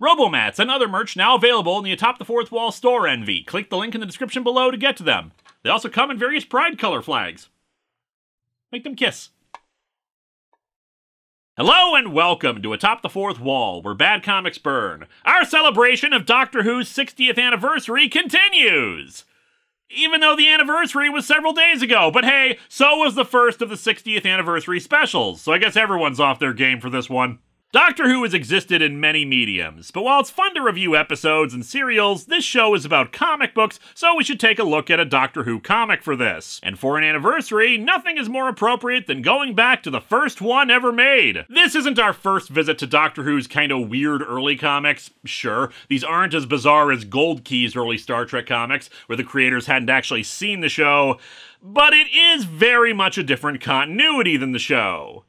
Robomats and other merch now available in the Atop the Fourth Wall store, Envy. Click the link in the description below to get to them. They also come in various pride color flags. Make them kiss. Hello and welcome to Atop the Fourth Wall, where bad comics burn. Our celebration of Doctor Who's 60th anniversary continues! Even though the anniversary was several days ago, but hey, so was the first of the 60th anniversary specials, so I guess everyone's off their game for this one. Doctor Who has existed in many mediums, but while it's fun to review episodes and serials, this show is about comic books, so we should take a look at a Doctor Who comic for this. And for an anniversary, nothing is more appropriate than going back to the first one ever made. This isn't our first visit to Doctor Who's kinda weird early comics. Sure, these aren't as bizarre as Gold Key's early Star Trek comics, where the creators hadn't actually seen the show, but it is very much a different continuity than the show.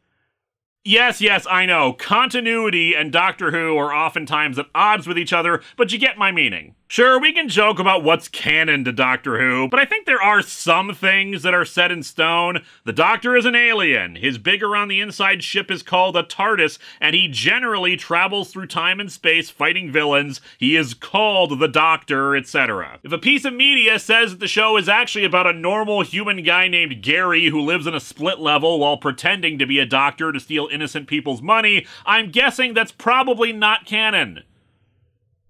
Yes, I know, continuity and Doctor Who are oftentimes at odds with each other, but you get my meaning. Sure, we can joke about what's canon to Doctor Who, but I think there are some things that are set in stone. The Doctor is an alien, his big around-the-inside ship is called a TARDIS, and he generally travels through time and space fighting villains. He is called the Doctor, etc. If a piece of media says that the show is actually about a normal human guy named Gary who lives in a split level while pretending to be a doctor to steal innocent people's money, I'm guessing that's probably not canon.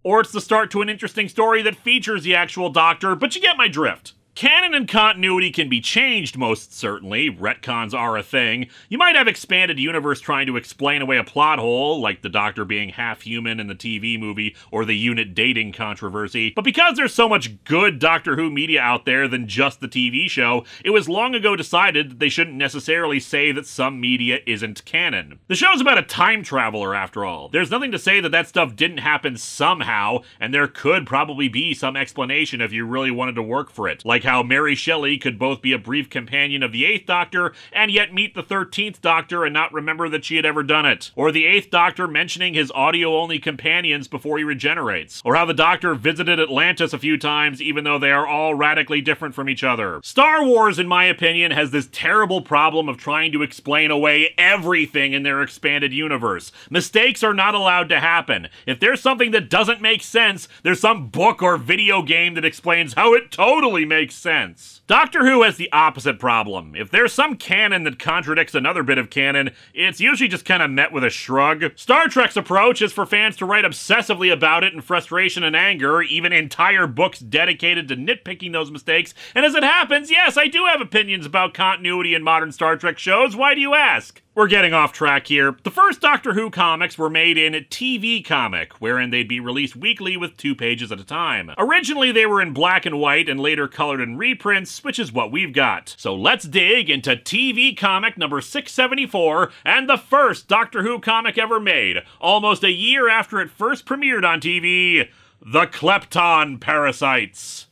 Or it's the start to an interesting story that features the actual Doctor, but you get my drift. Canon and continuity can be changed, most certainly. Retcons are a thing. You might have expanded universe trying to explain away a plot hole, like the Doctor being half human in the TV movie, or the unit dating controversy. But because there's so much good Doctor Who media out there than just the TV show, it was long ago decided that they shouldn't necessarily say that some media isn't canon. The show's about a time traveler, after all. There's nothing to say that that stuff didn't happen somehow, and there could probably be some explanation if you really wanted to work for it. Like how Mary Shelley could both be a brief companion of the 8th Doctor and yet meet the 13th Doctor and not remember that she had ever done it. Or the 8th Doctor mentioning his audio-only companions before he regenerates. Or how the Doctor visited Atlantis a few times even though they are all radically different from each other. Star Wars, in my opinion, has this terrible problem of trying to explain away everything in their expanded universe. Mistakes are not allowed to happen. If there's something that doesn't make sense, there's some book or video game that explains how it totally makes sense. Doctor Who has the opposite problem. If there's some canon that contradicts another bit of canon, it's usually just kind of met with a shrug. Star Trek's approach is for fans to write obsessively about it in frustration and anger, even entire books dedicated to nitpicking those mistakes, and as it happens, yes, I do have opinions about continuity in modern Star Trek shows. Why do you ask? We're getting off track here. The first Doctor Who comics were made in TV comic, wherein they'd be released weekly with 2 pages at a time. Originally, they were in black and white and later colored in reprints, which is what we've got. So let's dig into TV comic number 674 and the first Doctor Who comic ever made, almost a year after it first premiered on TV, the Klepton Parasites.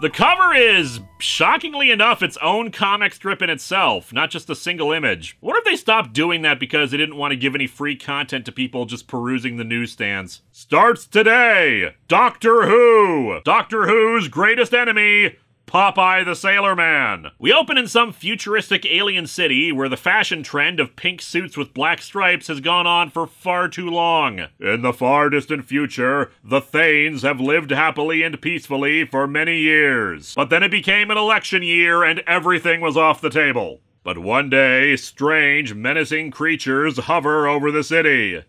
The cover is, shockingly enough, its own comic strip in itself, not just a single image. What if they stopped doing that because they didn't want to give any free content to people just perusing the newsstands? Starts today! Doctor Who! Doctor Who's greatest enemy, Popeye the Sailor Man. We open in some futuristic alien city where the fashion trend of pink suits with black stripes has gone on for far too long. In the far distant future, the Thanes have lived happily and peacefully for many years. But then it became an election year and everything was off the table. But one day, strange, menacing creatures hover over the city.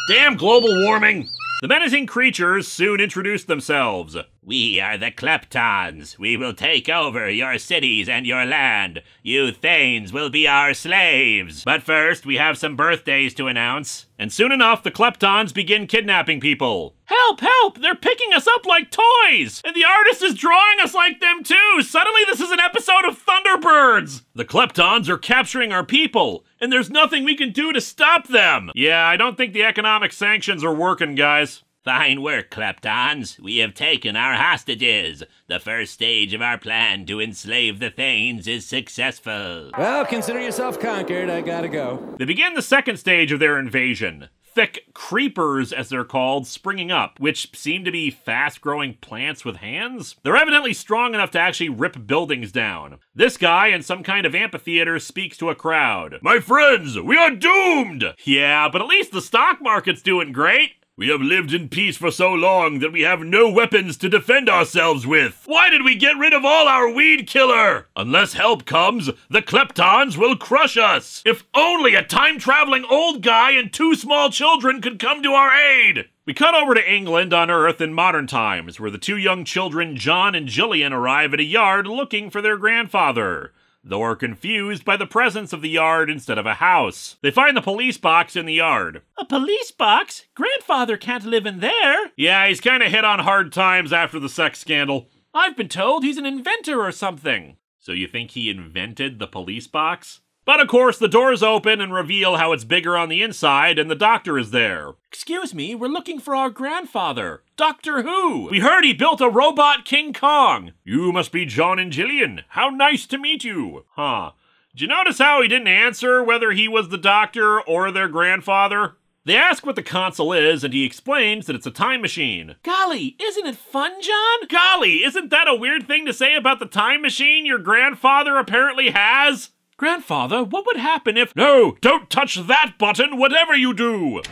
Damn global warming! The menacing creatures soon introduce themselves. We are the Kleptons. We will take over your cities and your land. You Thanes will be our slaves. But first, we have some birthdays to announce. And soon enough, the Kleptons begin kidnapping people. Help, help! They're picking us up like toys! And the artist is drawing us like them too! Suddenly this is an episode of Thunderbirds! The Kleptons are capturing our people, and there's nothing we can do to stop them! Yeah, I don't think the economic sanctions are working, guys. Fine work, Kleptons. We have taken our hostages. The first stage of our plan to enslave the Thanes is successful. Well, consider yourself conquered. I gotta go. They begin the second stage of their invasion. Thick creepers, as they're called, springing up, which seem to be fast-growing plants with hands. They're evidently strong enough to actually rip buildings down. This guy, in some kind of amphitheater, speaks to a crowd. My friends, we are doomed! Yeah, but at least the stock market's doing great. We have lived in peace for so long that we have no weapons to defend ourselves with. Why did we get rid of all our weed killer? Unless help comes, the Kleptons will crush us. If only a time-traveling old guy and two small children could come to our aid. We cut over to England on Earth in modern times, where the two young children, John and Gillian, arrive at a yard looking for their grandfather. Though are confused by the presence of the yard instead of a house. They find the police box in the yard. A police box? Grandfather can't live in there. Yeah, he's kinda hit on hard times after the sex scandal. I've been told he's an inventor or something. So you think he invented the police box? But of course, the doors open and reveal how it's bigger on the inside, and the doctor is there. Excuse me, we're looking for our grandfather, Doctor Who. We heard he built a robot King Kong. You must be John and Gillian. How nice to meet you. Huh. Did you notice how he didn't answer whether he was the doctor or their grandfather? They ask what the console is, and he explains that it's a time machine. Golly, isn't it fun, John? Golly, isn't that a weird thing to say about the time machine your grandfather apparently has? Grandfather, what would happen if— No, don't touch that button, whatever you do!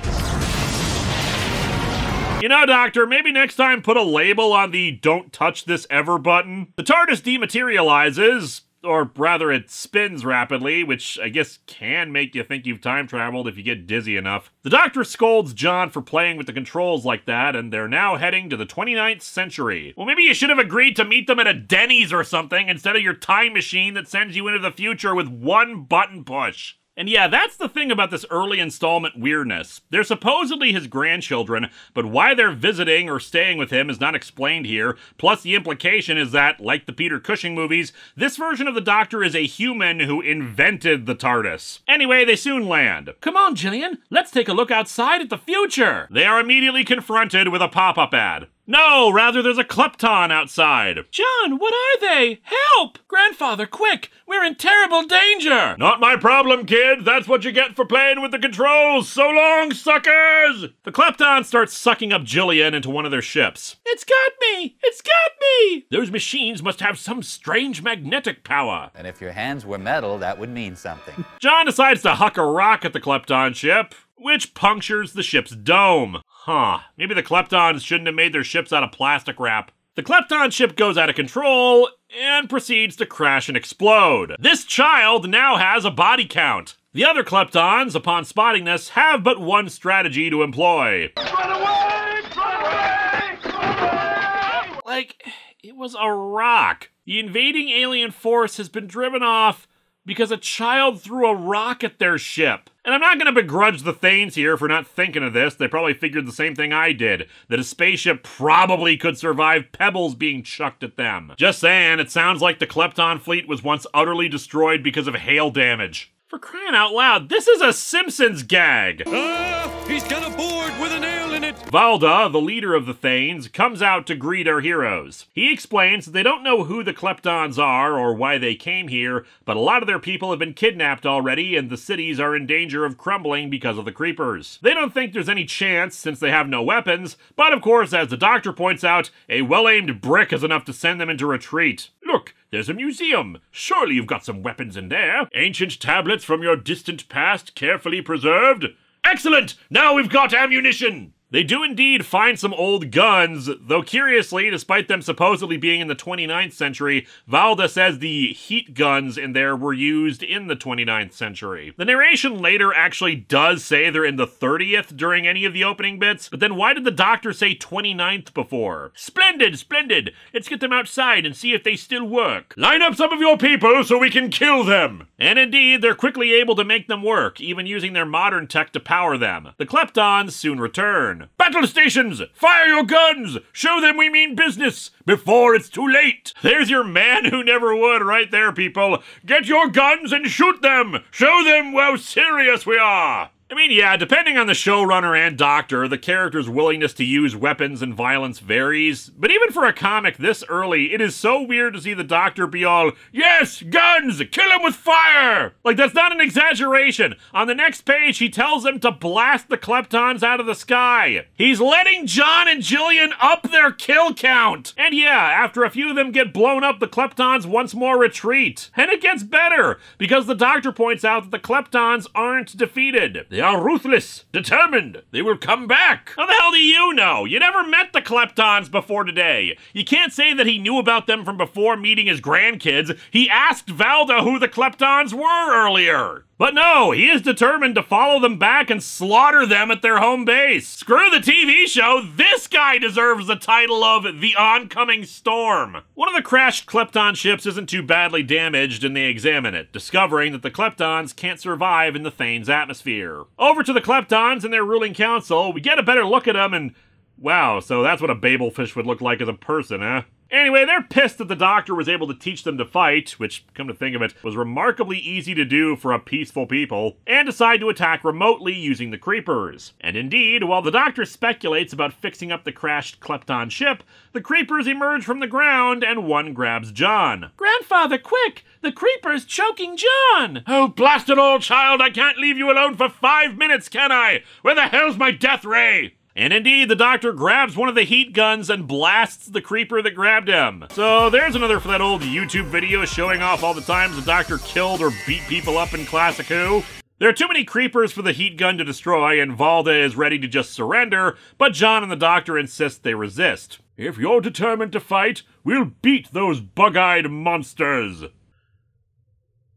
You know, Doctor, maybe next time put a label on the "Don't touch this ever" button. The TARDIS dematerializes, or rather it spins rapidly, which I guess can make you think you've time traveled if you get dizzy enough. The Doctor scolds John for playing with the controls like that, and they're now heading to the 29th century. Well, maybe you should have agreed to meet them at a Denny's or something instead of your time machine that sends you into the future with one button push. And yeah, that's the thing about this early installment weirdness. They're supposedly his grandchildren, but why they're visiting or staying with him is not explained here. Plus, the implication is that, like the Peter Cushing movies, this version of the Doctor is a human who invented the TARDIS. Anyway, they soon land. Come on, Gillian, let's take a look outside at the future. They are immediately confronted with a pop-up ad. No, rather there's a Klepton outside. John, what are they? Help! Grandfather, quick! We're in terrible danger! Not my problem, kid. That's what you get for playing with the controls. So long, suckers! The Klepton starts sucking up Gillian into one of their ships. It's got me! It's got me! Those machines must have some strange magnetic power. And if your hands were metal, that would mean something. John decides to huck a rock at the Klepton ship, which punctures the ship's dome. Huh, maybe the Kleptons shouldn't have made their ships out of plastic wrap. The Klepton ship goes out of control and proceeds to crash and explode. This child now has a body count. The other Kleptons, upon spotting this, have but one strategy to employ. Run away! Run away! Run away! Like, it was a rock. The invading alien force has been driven off because a child threw a rock at their ship. And I'm not gonna begrudge the Thanes here for not thinking of this. They probably figured the same thing I did, that a spaceship probably could survive pebbles being chucked at them. Just saying, it sounds like the Klepton fleet was once utterly destroyed because of hail damage. For crying out loud, this is a Simpsons gag! Ah, he's got a board with a nail in it! it! Valda, the leader of the Thanes, comes out to greet our heroes. He explains that they don't know who the Kleptons are or why they came here, but a lot of their people have been kidnapped already and the cities are in danger of crumbling because of the creepers. They don't think there's any chance since they have no weapons, but of course, as the doctor points out, a well-aimed brick is enough to send them into retreat. Look, there's a museum. Surely you've got some weapons in there. Ancient tablets from your distant past carefully preserved. Excellent! Now we've got ammunition! They do indeed find some old guns, though curiously, despite them supposedly being in the 29th century, Valda says the heat guns in there were used in the 29th century. The narration later actually does say they're in the 30th during any of the opening bits, but then why did the doctor say 29th before? Splendid, splendid! Let's get them outside and see if they still work. Line up some of your people so we can kill them! And indeed, they're quickly able to make them work, even using their modern tech to power them. The Kleptons soon return. Battle stations! Fire your guns! Show them we mean business! Before it's too late! There's your man who never would right there, people! Get your guns and shoot them! Show them how serious we are! I mean, yeah, depending on the showrunner and doctor, the character's willingness to use weapons and violence varies, but even for a comic this early, it is so weird to see the doctor be all, yes, guns! Kill him with fire! Like, that's not an exaggeration. On the next page, he tells them to blast the Kleptons out of the sky. He's letting John and Jillian up their kill count! And yeah, after a few of them get blown up, the Kleptons once more retreat. And it gets better, because the doctor points out that the Kleptons aren't defeated. They are ruthless, determined. They will come back. How the hell do you know? You never met the Kleptons before today. You can't say that he knew about them from before meeting his grandkids. He asked Valda who the Kleptons were earlier. But no, he is determined to follow them back and slaughter them at their home base. Screw the TV show, this guy deserves the title of The Oncoming Storm. One of the crashed Klepton ships isn't too badly damaged and they examine it, discovering that the Kleptons can't survive in the Thane's atmosphere. Over to the Kleptons and their ruling council, we get a better look at them and wow, so that's what a babelfish would look like as a person, huh? Anyway, they're pissed that the doctor was able to teach them to fight, which, come to think of it, was remarkably easy to do for a peaceful people, and decide to attack remotely using the creepers. And indeed, while the doctor speculates about fixing up the crashed Klepton ship, the creepers emerge from the ground and one grabs John. Grandfather, quick! The creeper's choking John! Oh, blast it all, child! I can't leave you alone for 5 minutes, can I? Where the hell's my death ray? And indeed, the doctor grabs one of the heat guns and blasts the creeper that grabbed him. So there's another for that old YouTube video showing off all the times the doctor killed or beat people up in Classic Who. There are too many creepers for the heat gun to destroy, and Valda is ready to just surrender, but John and the doctor insist they resist. If you're determined to fight, we'll beat those bug-eyed monsters.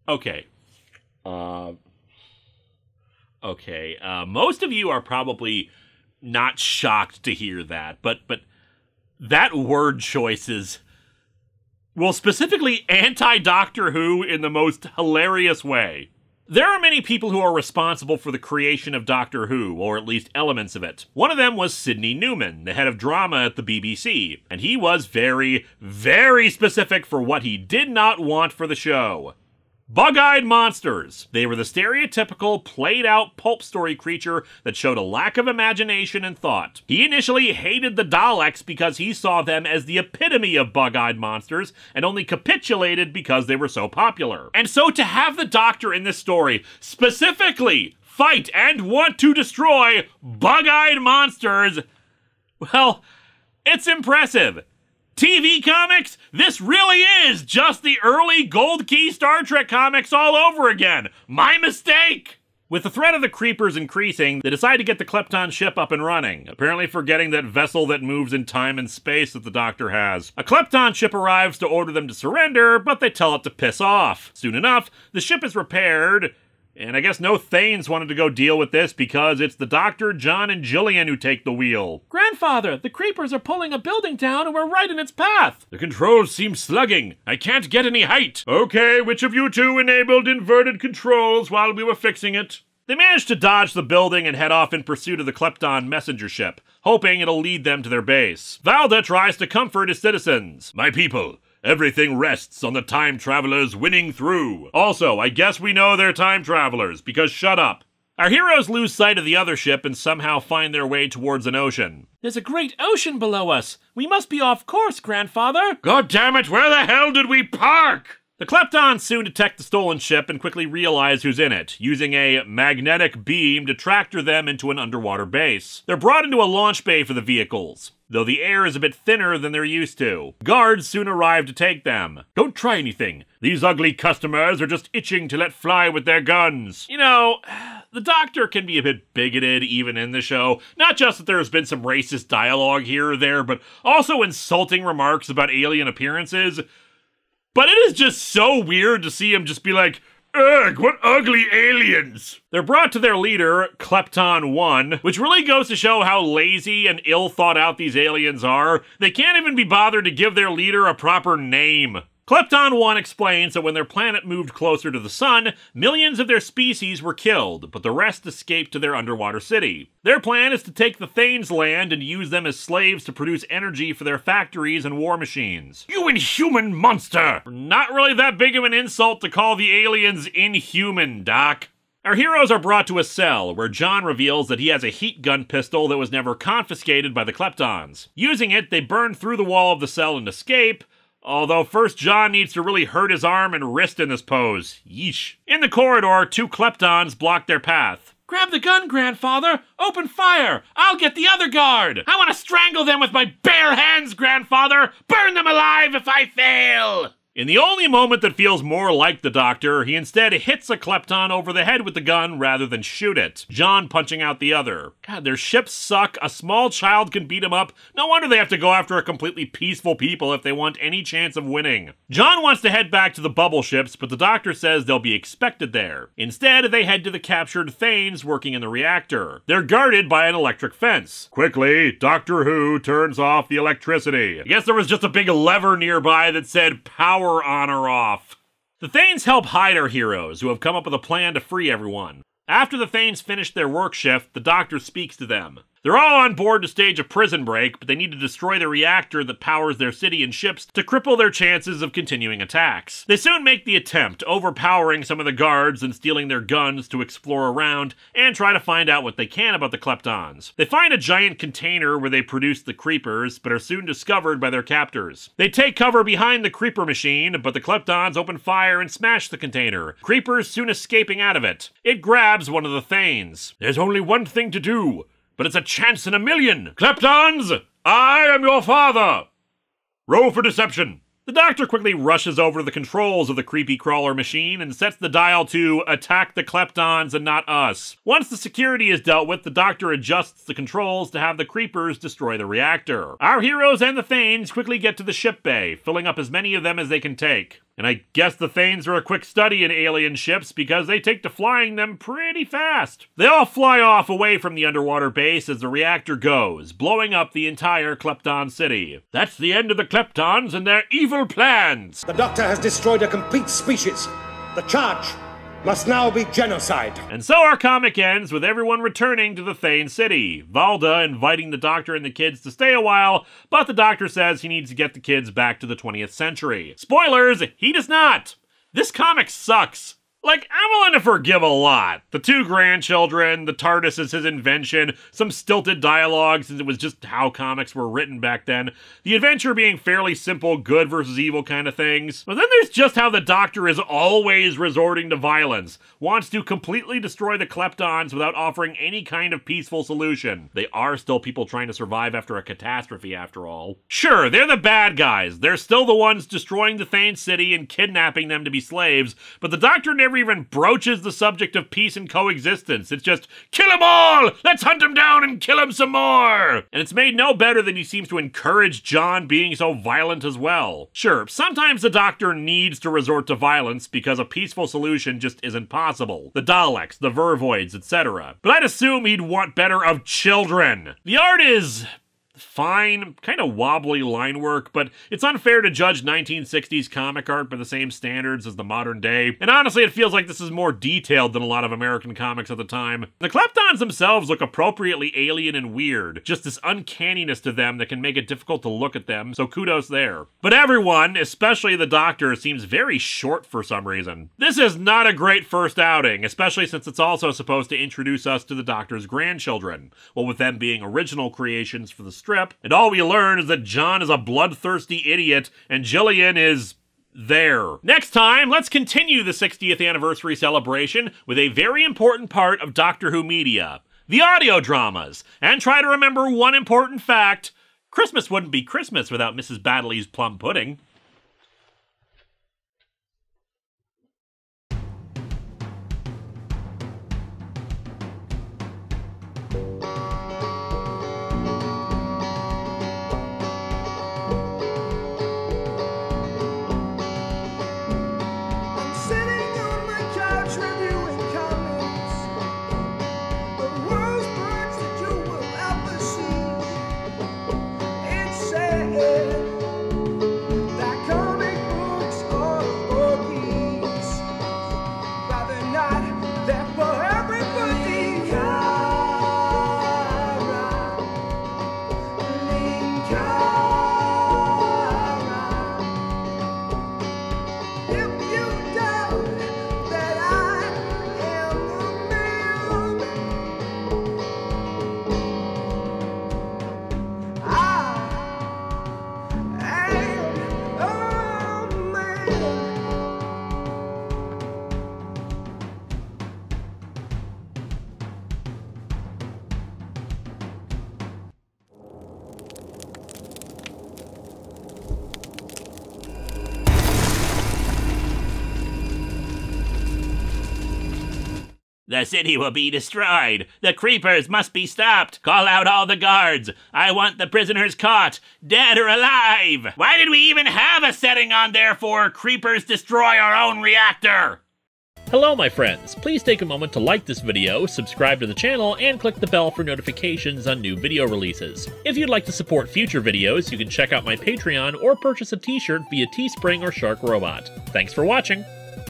Okay. Most of you are probably not shocked to hear that, but that word choice is, well, specifically anti-Doctor Who in the most hilarious way. There are many people who are responsible for the creation of Doctor Who, or at least elements of it. One of them was Sidney Newman, the head of drama at the BBC, and he was very, very specific for what he did not want for the show. Bug-eyed monsters. They were the stereotypical, played-out pulp story creature that showed a lack of imagination and thought. He initially hated the Daleks because he saw them as the epitome of bug-eyed monsters and only capitulated because they were so popular. And so to have the Doctor in this story specifically fight and want to destroy bug-eyed monsters, well, it's impressive. TV comics? This really is just the early Gold Key Star Trek comics all over again. My mistake! With the threat of the creepers increasing, they decide to get the Klepton ship up and running, apparently forgetting that vessel that moves in time and space that the Doctor has. A Klepton ship arrives to order them to surrender, but they tell it to piss off. Soon enough, the ship is repaired, and I guess no Thanes wanted to go deal with this because it's the Doctor, John, and Jillian who take the wheel. Grandfather, the creepers are pulling a building down and we're right in its path. The controls seem slugging. I can't get any height. Okay, which of you two enabled inverted controls while we were fixing it? They manage to dodge the building and head off in pursuit of the Klepton messenger ship, hoping it'll lead them to their base. Valda tries to comfort his citizens. My people, everything rests on the time travelers winning through. Also, I guess we know they're time travelers, because shut up. Our heroes lose sight of the other ship and somehow find their way towards an ocean. There's a great ocean below us. We must be off course, Grandfather. God damn it, where the hell did we park? The Kleptons soon detect the stolen ship and quickly realize who's in it, using a magnetic beam to tractor them into an underwater base. They're brought into a launch bay for the vehicles, though the air is a bit thinner than they're used to. Guards soon arrive to take them. Don't try anything. These ugly customers are just itching to let fly with their guns. You know, the Doctor can be a bit bigoted even in the show. Not just that there's been some racist dialogue here or there, but also insulting remarks about alien appearances. But it is just so weird to see him just be like, ugh, what ugly aliens! They're brought to their leader, Klepton 1, which really goes to show how lazy and ill thought out these aliens are. They can't even be bothered to give their leader a proper name. Klepton 1 explains that when their planet moved closer to the sun, millions of their species were killed, but the rest escaped to their underwater city. Their plan is to take the Thanes land and use them as slaves to produce energy for their factories and war machines. You inhuman monster! Not really that big of an insult to call the aliens inhuman, Doc. Our heroes are brought to a cell, where John reveals that he has a heat gun pistol that was never confiscated by the Kleptons. Using it, they burn through the wall of the cell and escape, although first John needs to really hurt his arm and wrist in this pose. Yeesh. In the corridor, 2 Kleptons block their path. Grab the gun, Grandfather. Open fire. I'll get the other guard. I want to strangle them with my bare hands, Grandfather. Burn them alive if I fail. In the only moment that feels more like the Doctor, he instead hits a Klepton over the head with the gun rather than shoot it, John punching out the other. God, their ships suck, a small child can beat them up, no wonder they have to go after a completely peaceful people if they want any chance of winning. John wants to head back to the bubble ships, but the Doctor says they'll be expected there. Instead, they head to the captured Thanes working in the reactor. They're guarded by an electric fence. Quickly, Doctor Who turns off the electricity. I guess there was just a big lever nearby that said power on or off. The Thanes help hide our heroes, who have come up with a plan to free everyone. After the Thanes finish their work shift, the Doctor speaks to them. They're all on board to stage a prison break, but they need to destroy the reactor that powers their city and ships to cripple their chances of continuing attacks. They soon make the attempt, overpowering some of the guards and stealing their guns to explore around and try to find out what they can about the Kleptons. They find a giant container where they produce the creepers, but are soon discovered by their captors. They take cover behind the creeper machine, but the Kleptons open fire and smash the container, creepers soon escaping out of it. It grabs one of the Thanes. There's only one thing to do, but it's a chance in a million. Kleptons, I am your father. Roll for deception. The Doctor quickly rushes over to the controls of the creepy crawler machine and sets the dial to attack the Kleptons and not us. Once the security is dealt with, the Doctor adjusts the controls to have the creepers destroy the reactor. Our heroes and the Thanes quickly get to the ship bay, filling up as many of them as they can take. And I guess the Thanes are a quick study in alien ships because they take to flying them pretty fast. They all fly off away from the underwater base as the reactor goes, blowing up the entire Klepton city. That's the end of the Kleptons and their evil plans. The Doctor has destroyed a complete species. The charge must now be genocide. And so our comic ends with everyone returning to the Thane city. Valda inviting the Doctor and the kids to stay a while, but the Doctor says he needs to get the kids back to the 20th century. Spoilers, he does not. This comic sucks. Like, I'm willing to forgive a lot. The 2 grandchildren, the TARDIS is his invention, some stilted dialogue since it was just how comics were written back then, the adventure being fairly simple good versus evil kind of things. But then there's just how the Doctor is always resorting to violence, wants to completely destroy the Kleptons without offering any kind of peaceful solution. They are still people trying to survive after a catastrophe after all. Sure, they're the bad guys. They're still the ones destroying the Thane city and kidnapping them to be slaves, but the Doctor never even broaches the subject of peace and coexistence. It's just, kill them all! Let's hunt them down and kill them some more! And it's made no better that he seems to encourage John being so violent as well. Sure, sometimes the Doctor needs to resort to violence because a peaceful solution just isn't possible. The Daleks, the Vervoids, etc. But I'd assume he'd want better of children. The art is fine, kind of wobbly line work, but it's unfair to judge 1960s comic art by the same standards as the modern day, and honestly it feels like this is more detailed than a lot of American comics at the time. The Kleptons themselves look appropriately alien and weird, just this uncanniness to them that can make it difficult to look at them, so kudos there. But everyone, especially the Doctor, seems very short for some reason. This is not a great first outing, especially since it's also supposed to introduce us to the Doctor's grandchildren, well, with them being original creations for the strip, and all we learn is that John is a bloodthirsty idiot and Jillian is there. Next time, let's continue the 60th anniversary celebration with a very important part of Doctor Who media, the audio dramas, and try to remember one important fact: Christmas wouldn't be Christmas without Mrs. Baddeley's plum pudding. The city will be destroyed. The creepers must be stopped. Call out all the guards. I want the prisoners caught, dead or alive. Why did we even have a setting on there for creepers destroy our own reactor? Hello, my friends. Please take a moment to like this video, subscribe to the channel, and click the bell for notifications on new video releases. If you'd like to support future videos, you can check out my Patreon or purchase a t-shirt via Teespring or Shark Robot. Thanks for watching.